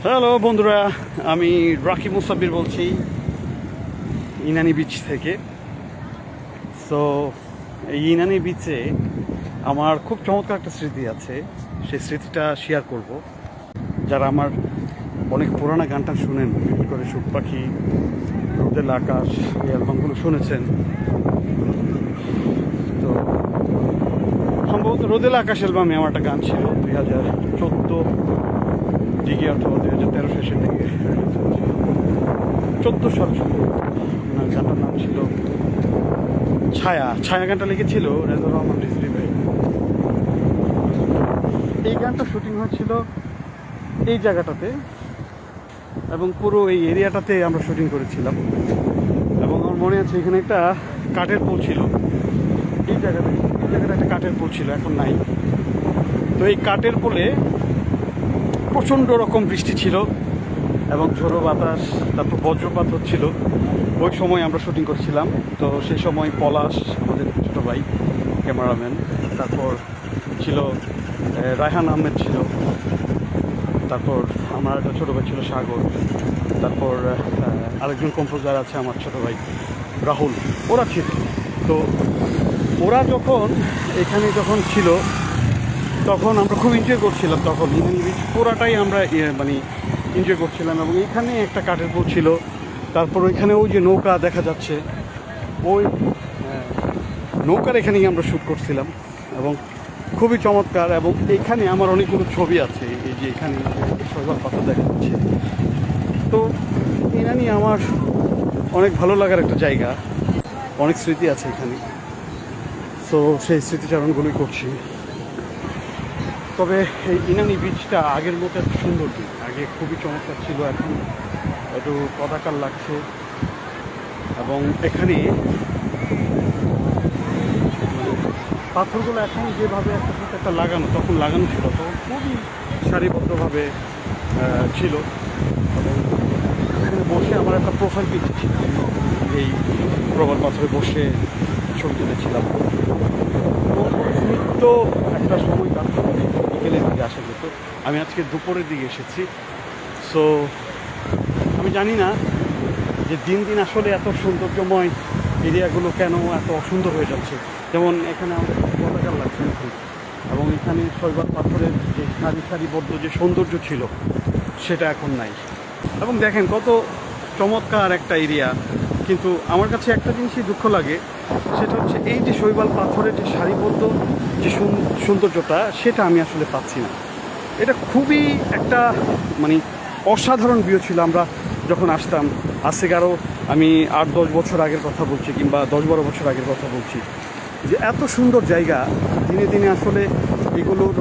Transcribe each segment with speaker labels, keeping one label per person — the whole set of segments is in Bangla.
Speaker 1: হ্যালো বন্ধুরা, আমি রাকিব মুসাব্বির বলছি ইনানি বিচ থেকে। সো এই ইনানি বিচে আমার খুব চমৎকার একটা স্মৃতি আছে, সেই স্মৃতিটা শেয়ার করব। যারা আমার অনেক পুরানো গানটা শুনেন, বিশেষ করে সুখ পাখি, রোদেলা আকাশ, এই অ্যালবামগুলো শুনেছেন, তো সম্ভবত রোদেলা আকাশ অ্যালবামে আমার একটা গান ছিল 2014 দিকে অথবা 2013 শেষের দিকে, 14 সাল সম্ভবত। গানটার নাম ছিল ছায়া। ছায়া গানটা লিখেছিল রেজাউর রহমান রিজভী ভাই। এই গানটা শুটিং হয়েছিল এই জায়গাটাতে, এবং পুরো এই এরিয়াটাতে আমরা শুটিং করেছিলাম। এবং আমার মনে আছে এখানে একটা কাঠের পোল ছিল, এই জায়গাটা একটা কাঠের পোল ছিল, এখন নাই। তো এই কাঠের পোলে প্রচণ্ড রকম বৃষ্টি ছিল এবং ঝোড়ো বাতাস, তারপর বজ্রপাত হচ্ছিল। ওই সময় আমরা শুটিং করছিলাম। তো সেই সময় পলাশ আমাদের ছোটো ভাই ক্যামেরাম্যান, তারপর ছিল রায়হান আহমেদ ছিল, তারপর আমার একটা ছোটো ভাই ছিল সাগর, তারপর আরেকজন কম্পোজার আছে আমার ছোটো ভাই রাহুল, ওরা ছিল। তো ওরা যখন এখানে ছিল তখন আমরা খুব এনজয় করছিলাম। তখন ইনানি বিচ পুরাটাই আমরা এনজয় করছিলাম। এবং এখানে একটা কাঠের পোল ছিল, তারপর ওইখানে ওই যে নৌকা দেখা যাচ্ছে, ওই নৌকার এখানেই আমরা শ্যুট করছিলাম এবং খুবই চমৎকার। এবং এখানে আমার অনেকগুলো ছবি আছে, এই যে এখানে শৈবাল পাথর দেখা যাচ্ছে। তো ইনানি আমার অনেক ভালো লাগার একটা জায়গা, অনেক স্মৃতি আছে এখানে। তো সেই স্মৃতিচারণগুলোই করছি। তবে এই ইনানি বিচটা আগের মতো এত সুন্দর নেই, আগে খুবই চমৎকার ছিল, এখন একটু কদাকার লাগছে। এবং এখানে পাথরগুলো এখন যেভাবে একটা সাথে একটা লাগানো, তখন লাগানো ছিল, তখন খুবই সারিবদ্ধভাবে ছিল। এবং এখানে বসে আমার একটা প্রোফাইল পিক ছিল, এই প্রবাল পাথরে বসে ছবি তুলেছিলাম। তো একটা সময় কাটতে হবে, বিকেলের দিকে আসা যেত। আমি আজকে দুপুরের দিকে এসেছি। সো আমি জানি না যে দিন দিন আসলে এত সৌন্দর্যময় এরিয়াগুলো কেন এত অসুন্দর হয়ে যাচ্ছে। যেমন এখানে আমাদের পতাকার লাগছে এখন, এবং এখানে শৈবাল পাথরের যে সারিবদ্ধ যে সৌন্দর্য ছিল সেটা এখন নাই। এবং দেখেন কত চমৎকার একটা এরিয়া, কিন্তু আমার কাছে একটা জিনিসই দুঃখ লাগে, সেটা হচ্ছে এই যে শৈবাল পাথরের যে সারিবদ্ধ যে সৌন্দর্যটা, সেটা আমি আসলে পাচ্ছি না। এটা খুবই একটা অসাধারণ ভিউ ছিল। আমরা যখন আসতাম, আজকে আরও আমি 8-10 বছর আগের কথা বলছি, কিংবা 10-12 বছর আগের কথা বলছি, যে এত সুন্দর জায়গা দিনে দিনে আসলে এগুলোর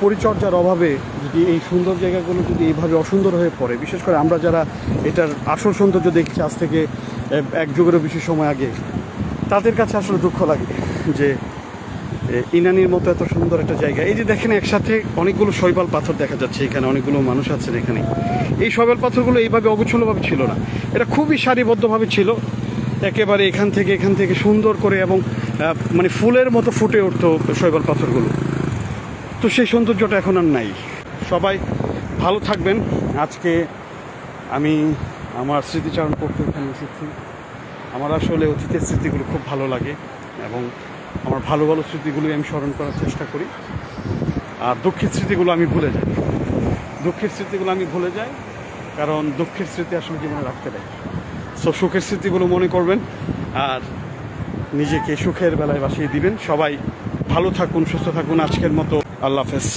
Speaker 1: পরিচর্যার অভাবে যদি এই সুন্দর জায়গাগুলো যদি এইভাবে অসুন্দর হয়ে পড়ে, বিশেষ করে আমরা যারা এটার আসল সৌন্দর্য দেখছি আজ থেকে 1 যুগেরও বেশি সময় আগে, তাদের কাছে আসলে দুঃখ লাগে যে ইনানির মতো এত সুন্দর একটা জায়গা। এই যে দেখেন একসাথে অনেকগুলো শৈবাল পাথর দেখা যাচ্ছে, এখানে অনেকগুলো মানুষ আছেন এখানে। এই শৈবাল পাথরগুলো এইভাবে অগোছলভাবে ছিল না, এটা খুবই সারিবদ্ধভাবে ছিল, একেবারে এখান থেকে সুন্দর করে, এবং ফুলের মতো ফুটে উঠতো শৈবাল পাথরগুলো। তো সেই সৌন্দর্যটা এখন আর নাই। সবাই ভালো থাকবেন। আজকে আমি আমার স্মৃতিচারণ করতে এখানে এসেছি। আমার আসলে অতীতের স্মৃতিগুলো খুব ভালো লাগে, এবং আমার ভালো ভালো স্মৃতিগুলোই আমি স্মরণ করার চেষ্টা করি। আর দুঃখের স্মৃতিগুলো আমি ভুলে যাই, কারণ দুঃখের স্মৃতি আসলে জীবনে রাখতে দেয়। সো সুখের স্মৃতিগুলো মনে করবেন আর নিজেকে সুখের বেলায় বাসিয়ে দিবেন। সবাই ভালো থাকুন, সুস্থ থাকুন। আজকের মতো আল্লাহ হাফেজ।